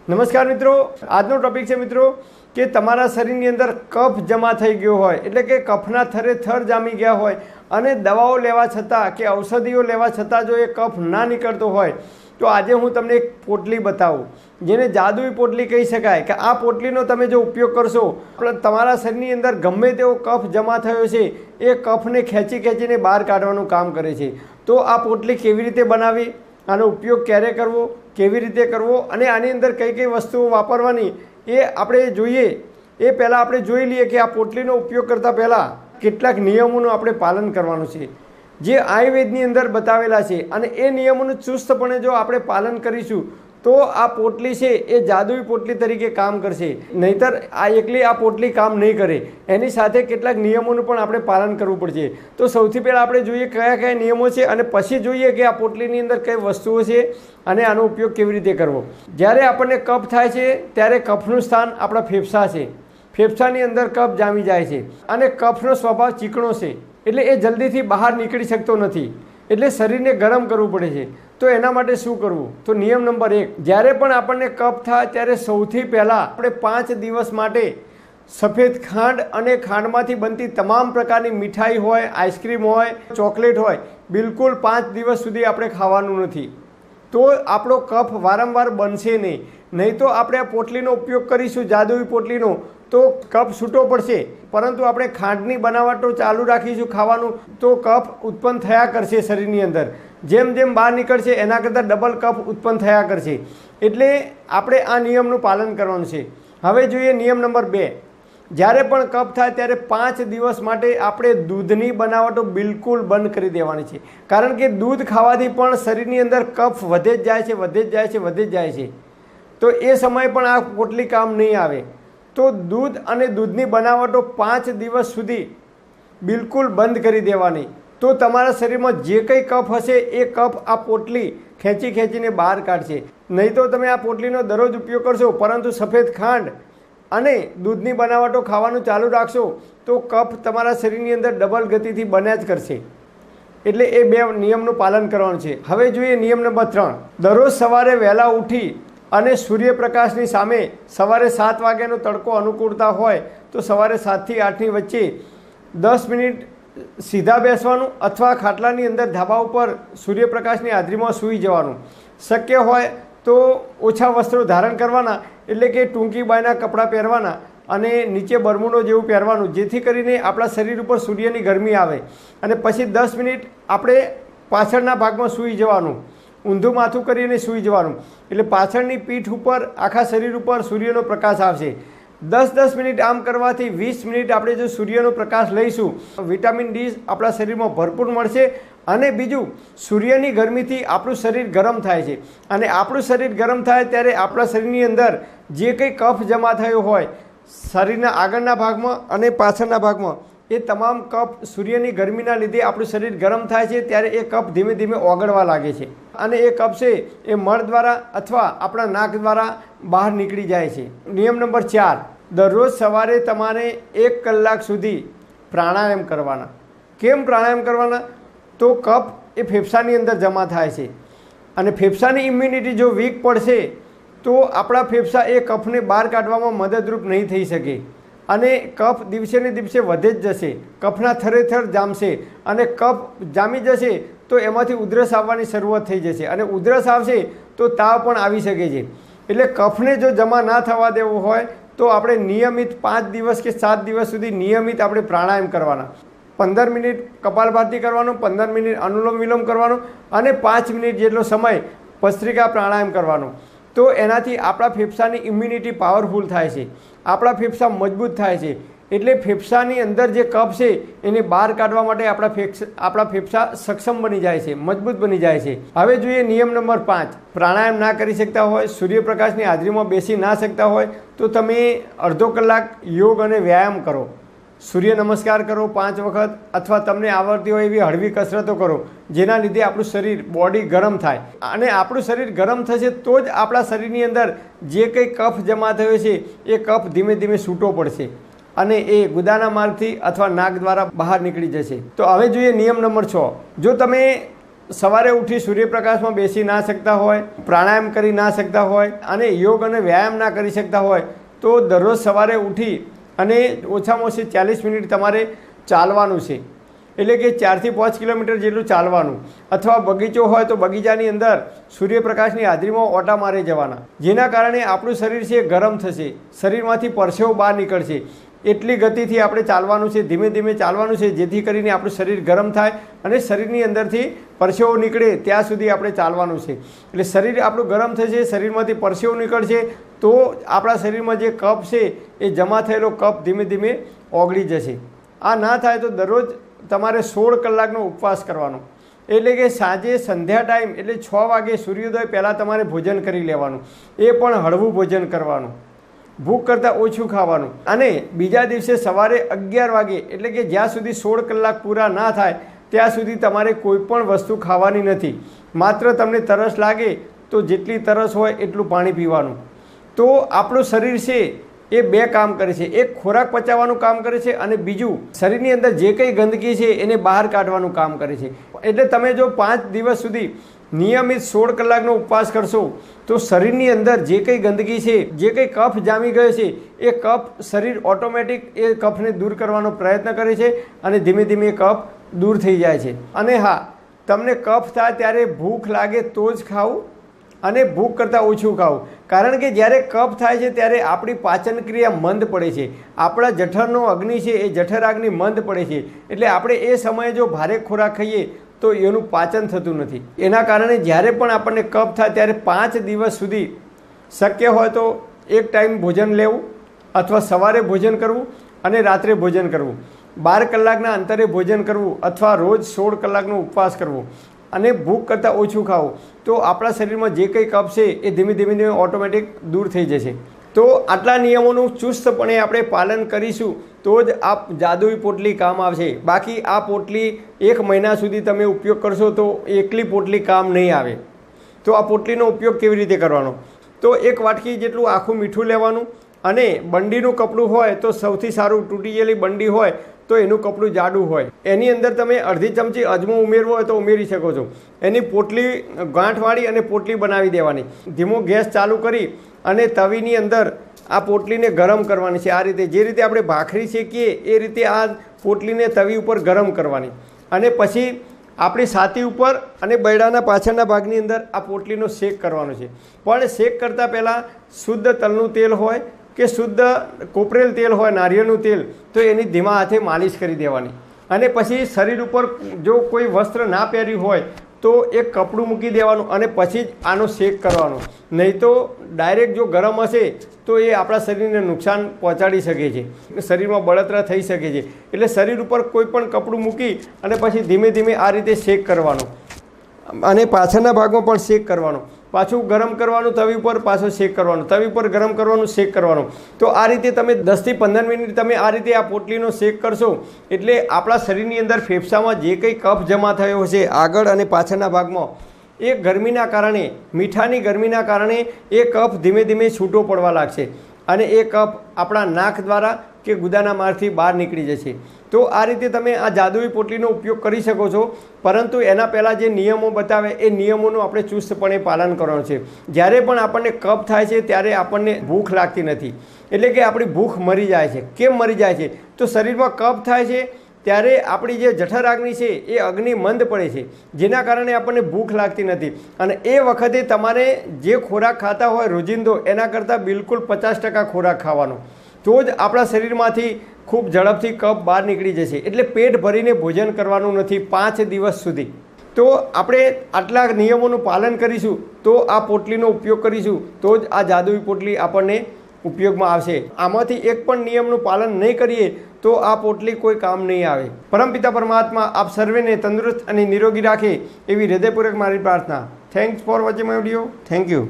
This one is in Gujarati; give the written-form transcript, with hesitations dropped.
નમસ્કાર મિત્રો, આજનો ટોપિક છે મિત્રો કે તમારા શરીરની અંદર કફ જમા થઈ ગયો હોય, એટલે કે કફના થરે થર જામી ગયા હોય અને દવાઓ લેવા છતાં કે ઔષધિઓ લેવા છતાં જો એ કફ ના નીકળતો હોય તો આજે હું તમને એક પોટલી બતાવું, જેને જાદુઈ પોટલી કહી શકાય. કે આ પોટલીનો તમે જો ઉપયોગ કરશો, તમારા શરીરની અંદર ગમે તેવો કફ જમા થયો છે એ કફને ખેંચી ખેંચીને બહાર કાઢવાનું કામ કરે છે. તો આ પોટલી કેવી રીતે બનાવી, આનો ઉપયોગ ક્યારે કરવો, કેવી રીતે કરવો અને આની અંદર કઈ કઈ વસ્તુઓ વાપરવાની એ આપણે જોઈએ. એ પહેલાં આપણે જોઈ લઈએ કે આ પોટલીનો ઉપયોગ કરતાં પહેલાં કેટલાક નિયમોનું આપણે પાલન કરવાનું છે, જે આયુર્વેદની અંદર બતાવેલા છે. અને એ નિયમોનું ચુસ્તપણે જો આપણે પાલન કરીશું તો આ પોટલી છે એ જાદુઈ પોટલી તરીકે કામ કરશે. નહીંતર આ એકલી આ પોટલી કામ નહીં કરે, એની સાથે કેટલાક નિયમોનું પણ આપણે પાલન કરવું પડશે. તો સૌથી પહેલાં આપણે જોઈએ કયા કયા નિયમો છે અને પછી જોઈએ કે આ પોટલીની અંદર કઈ વસ્તુઓ છે અને આનો ઉપયોગ કેવી રીતે કરવો. જ્યારે આપણને કફ થાય છે ત્યારે કફનું સ્થાન આપણા ફેફસા છે. ફેફસાની અંદર કફ જામી જાય છે અને કફનો સ્વભાવ ચીકણો છે, એટલે એ જલ્દીથી બહાર નીકળી શકતો નથી, એટલે શરીરને ગરમ કરવું પડે છે. તો એના માટે શું કરવું? તો નિયમ નંબર 1, જ્યારે પણ આપણને કફ થાય ત્યારે સૌથી પહેલાં આપણે 5 દિવસ માટે સફેદ ખાંડ અને ખાંડમાંથી બનતી તમામ પ્રકારની મીઠાઈ હોય, આઈસ્ક્રીમ હોય, ચોકલેટ હોય, બિલકુલ 5 દિવસ સુધી આપણે ખાવાનું નથી. તો આપણો કફ વારંવાર બનશે નહીં. નહીં તો આપણે આ પોટલીનો ઉપયોગ કરીશું, જાદુઈ પોટલીનો, તો કફ છૂટો પડશે. પરંતુ આપણે ખાંડની બનાવટો ચાલુ રાખીશું ખાવાનું તો કફ ઉત્પન્ન થયા કરશે શરીરની અંદર. જેમ જેમ બહાર નીકળશે એના કરતાં ડબલ કફ ઉત્પન્ન થયા કરશે. એટલે આપણે આ નિયમનું પાલન કરવાનું છે. હવે જોઈએ નિયમ નંબર 2. જ્યારે પણ કફ થાય ત્યારે 5 દિવસ માટે આપણે દૂધની બનાવટો બિલકુલ બંધ કરી દેવાની છે. કારણ કે દૂધ ખાવાથી પણ શરીરની અંદર કફ વધે જ જાય છે, વધે જ જાય છે, વધે જ જાય છે. તો એ સમયે પણ આ પોટલી કામ નહીં આવે. તો દૂધ અને દૂધની બનાવટો 5 દિવસ સુધી બિલકુલ બંધ કરી દેવાની. તો તમારા શરીરમાં જે કંઈ કફ હશે એ કફ આ પોટલી ખેંચી ખેંચીને બહાર કાઢશે. નહીં તો તમે આ પોટલીનો દરરોજ ઉપયોગ કરશો પરંતુ સફેદ ખાંડ અને દૂધની બનાવટો ખાવાનું ચાલુ રાખશો તો કફ તમારા શરીરની અંદર ડબલ ગતિથી બન્યા જ કરશે. એટલે એ 2 નિયમનું પાલન કરવાનું છે. હવે જોઈએ નિયમ નંબર 3. દરરોજ સવારે વહેલા ઉઠી અને સૂર્યપ્રકાશની સામે સવારે 7 વાગ્યાનો તડકો અનુકૂળતા હોય તો સવારે 7 થી 8ની વચ્ચે 10 મિનિટ સીધા બેસવાનું અથવા ખાટલાની અંદર ધાબા ઉપર સૂર્યપ્રકાશની હાજરીમાં સૂઈ જવાનું. શક્ય હોય તો ઓછા વસ્ત્રો ધારણ કરવાના, એટલે કે ટૂંકી બાયના કપડાં પહેરવાના અને નીચે બરમુડો જેવું પહેરવાનું, જેથી કરીને આપણા શરીર ઉપર સૂર્યની ગરમી આવે. અને પછી 10 મિનિટ આપણે પાછળના ભાગમાં સૂઈ જવાનું, ઊંધું માથું કરીને સૂઈ જવાનું. એટલે પાછળની પીઠ ઉપર આખા શરીર ઉપર સૂર્યનો પ્રકાશ આવશે. 10-10 મિનિટ આમ કરવાથી 20 મિનિટ આપણે જો સૂર્યનો પ્રકાશ લઈશું, વિટામિન ડી આપણા શરીરમાં ભરપૂર મળશે. અને બીજું, સૂર્યની ગરમીથી આપણું શરીર ગરમ થાય છે અને આપણું શરીર ગરમ થાય ત્યારે આપણા શરીરની અંદર જે કંઈ કફ જમા થયો હોય શરીરના આગળના ભાગમાં અને પાછળના ભાગમાં, એ તમામ કફ સૂર્યની ગરમીના લીધે આપણું શરીર ગરમ થાય છે ત્યારે એ કફ ધીમે ધીમે ઓગળવા લાગે છે અને એ કફ છે એ મળ દ્વારા અથવા આપણા નાક દ્વારા બહાર નીકળી જાય છે. નિયમ નંબર 4. દરરોજ સવારે તમારે 1 કલાક સુધી પ્રાણાયામ કરવાના. કેમ પ્રાણાયામ કરવાના? તો કફ એ ફેફસાની અંદર જમા થાય છે અને ફેફસાની ઇમ્યુનિટી જો વીક પડશે તો આપણા ફેફસા એ કફને બહાર કાઢવામાં મદદરૂપ નહીં થઈ શકે અને કફ દિવસે ને દિવસે વધે જ જશે. કફના થરેથર જામશે અને કફ જામી જશે તો એમાંથી ઉધરસ આવવાની શરૂઆત થઈ જશે અને ઉધરસ આવશે તો તાવ પણ આવી શકે છે. એટલે કફને જો જમા ના થવા દેવો હોય તો આપણે નિયમિત 5 દિવસ કે 7 દિવસ સુધી નિયમિત આપણે પ્રાણાયામ કરવાના. 15 મિનિટ કપાલભાતિ કરવાનું, 15 મિનિટ અનુલોમ વિલોમ કરવાનું અને 5 મિનિટ જેટલો સમય ભસ્ત્રિકા પ્રાણાયામ કરવાનું. તો એનાથી આપણા ફેફસાની ઇમ્યુનિટી પાવરફુલ થાય છે, આપણા ફેફસા મજબૂત થાય છે. એટલે ફેફસાની અંદર જે કફ છે એને બહાર કાઢવા માટે આપણા ફેફસા સક્ષમ બની જાય છે, મજબૂત બની જાય છે. હવે જોઈએ નિયમ નંબર 5. પ્રાણાયામ ના કરી શકતા હોય, સૂર્યપ્રકાશની હાજરીમાં બેસી ના શકતા હોય તો તમે અડધો કલાક યોગ અને વ્યાયામ કરો. સૂર્ય નમસ્કાર કરો 5 વખત અથવા તમને આવડતી હોય એવી હળવી કસરતો કરો, જેના લીધે આપણું શરીર બોડી ગરમ થાય. અને આપણું શરીર ગરમ થશે તો જ આપણા શરીરની અંદર જે કંઈ કફ જમા થયો છે એ કફ ધીમે ધીમે છૂટો પડશે અને એ ગુદાના માર્ગથી અથવા નાક દ્વારા બહાર નીકળી જશે. તો હવે જોઈએ નિયમ નંબર 6. જો તમે સવારે ઉઠી સૂર્યપ્રકાશમાં બેસી ના શકતા હોય, પ્રાણાયામ કરી ના શકતા હોય અને યોગ અને વ્યાયામ ના કરી શકતા હોય તો દરરોજ સવારે ઉઠી અને ઓછામાં ઓછી 40 મિનિટ તમારે ચાલવાનું છે. એટલે કે 4 થી 5 કિલોમીટર જેટલું ચાલવાનું. અથવા બગીચો હોય તો બગીચાની અંદર સૂર્યપ્રકાશની હાજરીમાં ઓટા મારી જવાના, જેના કારણે આપણું શરીર છે ગરમ થશે, શરીરમાંથી પરસેવો બહાર નીકળશે. એટલી ગતિથી આપણે ચાલવાનું છે, ધીમે ધીમે ચાલવાનું છે, જેથી કરીને આપણું શરીર ગરમ થાય અને શરીરની અંદરથી પરસેવો નીકળે ત્યાં સુધી આપણે ચાલવાનું છે. એટલે શરીર આપણું ગરમ થશે, શરીરમાંથી પરસેવો નીકળશે તો આપણા શરીરમાં જે કફ છે એ જમા થયેલો કફ ધીમે ધીમે ઓગળી જશે. આ ના થાય તો દરરોજ તમારે 16 કલાકનો ઉપવાસ કરવાનો. એટલે કે સાંજે સંધ્યા ટાઈમ એટલે 6 વાગે સૂર્યોદય પહેલાં તમારે ભોજન કરી લેવાનું, એ પણ હળવું ભોજન કરવાનું, ભૂખ કરતાં ઓછું ખાવાનું. અને બીજા દિવસે સવારે 11 વાગે એટલે કે જ્યાં સુધી 16 કલાક પૂરા ના થાય ત્યાં સુધી તમારે કોઈ પણ વસ્તુ ખાવાની નથી. માત્ર તમને તરસ લાગે તો જેટલી તરસ હોય એટલું પાણી પીવાનું. તો આપણું શરીર છે એ 2 કામ કરે છે. એક ખોરાક પચાવવાનું કામ કરે છે અને બીજું શરીરની અંદર જે કંઈ ગંદકી છે એને બહાર કાઢવાનું કામ કરે છે. એટલે તમે જો 5 દિવસ સુધી નિયમિત 16 કલાકનો ઉપવાસ કરશો તો શરીરની અંદર જે કંઈ ગંદકી છે, જે કંઈ કફ જામી ગયો છે એ કફ શરીર ઓટોમેટિક એ કફને દૂર કરવાનો પ્રયત્ન કરે છે અને ધીમે ધીમે કફ દૂર થઈ જાય છે. અને હા, તમને કફ થાય ત્યારે ભૂખ લાગે તો જ ખાવું અને ભૂખ કરતાં ઓછું ખાવું. કારણ કે જ્યારે કફ થાય છે ત્યારે આપણી પાચન ક્રિયા મંદ પડે છે, આપણા જઠરનો અગ્નિ છે એ જઠરાગ્નિ મંદ પડે છે. એટલે આપણે એ સમયે જો ભારે ખોરાક ખાઈએ તો એનું પાચન થતું નથી. એના કારણે જ્યારે પણ આપણને કફ થાય ત્યારે 5 દિવસ સુધી શક્ય હોય તો એક ટાઈમ ભોજન લેવું અથવા સવારે ભોજન કરવું અને રાત્રે ભોજન કરવું, 12 કલાકના અંતરે ભોજન કરવું અથવા રોજ 16 કલાકનો ઉપવાસ કરવો અને ભૂખ કરતાં ઓછું ખાવું. તો આપણા શરીરમાં જે કંઈ કફ છે એ ધીમે ધીમે ધીમે ઓટોમેટિક દૂર થઈ જશે. તો આટલા નિયમોનું ચુસ્તપણે આપણે પાલન કરીશું તો જ આ જાદુઈ પોટલી કામ આવશે. બાકી આ પોટલી 1 મહિના સુધી તમે ઉપયોગ કરશો તો એકલી પોટલી કામ નહીં આવે. તો આ પોટલીનો ઉપયોગ કેવી રીતે કરવાનો? તો 1 વાટકી જેટલું આખું મીઠું લેવાનું અને બંડીનું કપડું હોય તો સૌથી સારું. તૂટી ગયેલી બંડી હોય તો એનું કપડું જાડું હોય, એની અંદર તમે અડધી ચમચી અજમો ઉમેરવો હોય તો ઉમેરી શકો છો. એની પોટલી ગાંઠ વાળી અને પોટલી બનાવી દેવાની. ધીમો ગેસ ચાલુ કરી અને તવીની અંદર આ પોટલીને ગરમ કરવાની છે. આ રીતે જે રીતે આપણે ભાખરી શેકીએ એ રીતે આ પોટલીને તવી ઉપર ગરમ કરવાની અને પછી આપણી છાતી ઉપર અને બૈડાના પાછળના ભાગની અંદર આ પોટલીનો શેક કરવાનો છે. પણ શેક કરતાં પહેલાં શુદ્ધ તલનું તેલ હોય કે શુદ્ધ કોપરેલ તેલ હોય, નારિયેળનું તેલ, તો એની ધીમા હાથે માલિશ કરી દેવાની. અને પછી શરીર ઉપર જો કોઈ વસ્ત્ર ના પહેર્યું હોય તો એક કપડું મૂકી દેવાનું અને પછી જ આનો શેક કરવાનો. નહીં તો ડાયરેક્ટ જો ગરમ હશે તો એ આપણા શરીરને નુકસાન પહોંચાડી શકે છે, શરીરમાં બળતરા થઈ શકે છે. એટલે શરીર ઉપર કોઈ પણ કપડું મૂકી અને પછી ધીમે ધીમે આ રીતે શેક કરવાનો અને પાછળના ભાગમાં પણ શેક કરવાનો. પાછું ગરમ કરવાનું તવી ઉપર, પાછું શેક કરવાનું, તવી ઉપર ગરમ કરવાનું, શેક કરવાનું. તો આ રીતે તમે 10 થી 15 મિનિટ તમે આ રીતે આ પોટલીનો શેક કરશો એટલે આપણા શરીરની અંદર ફેફસામાં જે કંઈ કફ જમા થયો હશે આગળ અને પાછળના ભાગમાં, એ ગરમીના કારણે, મીઠાની ગરમીના કારણે એ કફ ધીમે ધીમે છૂટો પડવા લાગશે અને એ કફ આપણા નાક દ્વારા કે ગુદાના માર્ગથી બહાર નીકળી જશે. તો આ રીતે તમે આ જાદુઈ પોટલીનો ઉપયોગ કરી શકો છો. પરંતુ એના પહેલાં જે નિયમો બતાવે એ નિયમોનું આપણે ચુસ્તપણે પાલન કરવાનું છે. જ્યારે પણ આપણને કફ થાય છે ત્યારે આપણને ભૂખ લાગતી નથી, એટલે કે આપણી ભૂખ મરી જાય છે. કેમ મરી જાય છે? તો શરીરમાં કફ થાય છે ત્યારે આપણી જે જઠરાગ્નિ છે એ અગ્નિ મંદ પડે છે, જેના કારણે આપણને ભૂખ લાગતી નથી. અને એ વખતે તમારે જે ખોરાક ખાતા હોય રોજિંદો એના કરતાં બિલકુલ 50% ખોરાક ખાવાનો, તો જ આપણા શરીરમાંથી ખૂબ ઝડપથી કફ બહાર નીકળી જશે. એટલે પેટ ભરીને ભોજન કરવાનું નથી 5 દિવસ સુધી. તો આપણે આટલા નિયમોનું પાલન કરીશું તો આ પોટલીનો ઉપયોગ કરીશું તો જ આ જાદુઈ પોટલી આપણને ઉપયોગમાં આવશે. આમાંથી એક પણ નિયમનું પાલન નહીં કરીએ તો આ પોટલી કોઈ કામ નહીં આવે. પરમપિતા પરમાત્મા આપ સર્વેને તંદુરસ્ત અને નિરોગી રાખે એવી હૃદયપૂર્વક મારી પ્રાર્થના. Thanks for watching my video. Thank you.